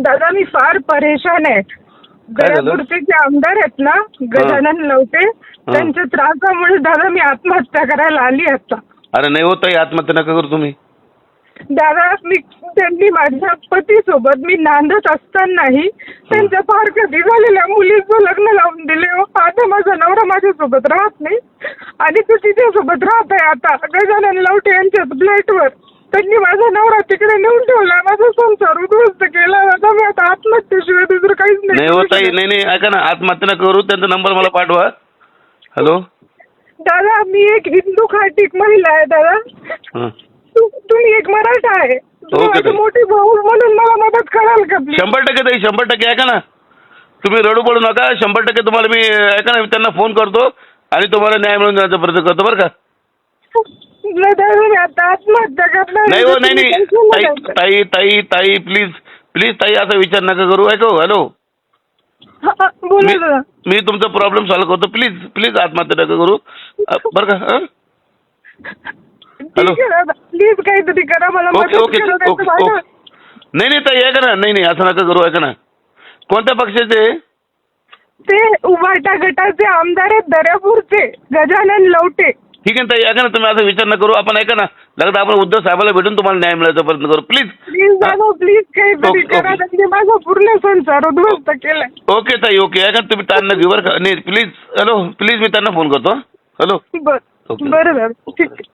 दादा मी फार परेशान आहे. काय झालं? दर्यापूरचे जे आमदार आहेत ना गजानन लवटे, त्यांच्या त्रासामुळे दादा मी आत्महत्या करायला आली आता. अरे नाही होत ताई, आत्महत्या नका करू तुम्ही. दादा त्यांनी माझ्या पतीसोबत मी नांदत असतानाही त्यांच्या फार कधी झालेल्या मुलीचं लग्न लावून दिले. आता माझा नवरा माझ्यासोबत राहत नाही आणि तो तिच्यासोबत राहत आहे आता गजानन लवटे यांच्या फ्लॅटवर. त्यांनी माझा नवरा तिकडे नेऊन ठेवला, माझा संसार उद्ध्वस्त केला. दादा मी आता आत्महत्येशिवाय दुसरं काहीच नाही करू होत ताई, शकत. नाही ऐका ना, आत्महत्या नका करू. त्यांचा नंबर मला पाठवा. हॅलो दादा मी एक हिंदू खाटीक महिला आहे दादा. हं. तुम्ही एक मराठा आहे. तुम्ही ओके माझी ताई. मोठी भाऊ म्हणून मला मदत कराल का प्लीज? 100% ताई, 100% ऐका ना, तुम्ही रडू पडू नका. 100% तुम्हाला मी ऐका ना, त्यांना फोन करतो आणि तुम्हाला न्याय मिळून देण्याचा प्रयत्न करतो बरं का. दादा मी आता आत्महत्या करणार. नाही हो, नाही ताई ताई ताई ताई प्लीज प्लीज ताई, असा विचार नका करू. ऐका. हॅलो बोला दादा. मी तुमचा प्रॉब्लेम सॉल्व्ह करतो. प्लीज प्लीज आत्महत्या नका करू बरं का. हं? हॅलो. ठीक आहे दादा, प्लीज काहीतरी करा, मला ओके मदत ओके करा. Okay okay. नाही ताई ऐका ना, नाही असं नका करू. ऐका ना, कोणत्या पक्षाचे? ते उभाटा गटाचे आमदार आहेत दर्यापूरचे गजानन लवटे. ठीक आहे ताई, ऐका ना, तुम्ही असा विचार नका करू. आपण ऐका ना, लगता आपण उद्धव साहेबाला भेटून तुम्हाला न्याय मिळायचा प्रयत्न करू. प्लीज प्लीज दादा, प्लीज काहीतरी ओके, करा. ओके. त्यांनी माझा पूर्ण संसार उद्ध्वस्त केलाय. ओके ताई ओके. ऐका तुम्ही ताण न घेऊ बरं का. नाही प्लीज. हॅलो प्लीज, मी त्यांना फोन करतो. हॅलो बरं ओके. बरं दादा, ठीक आहे.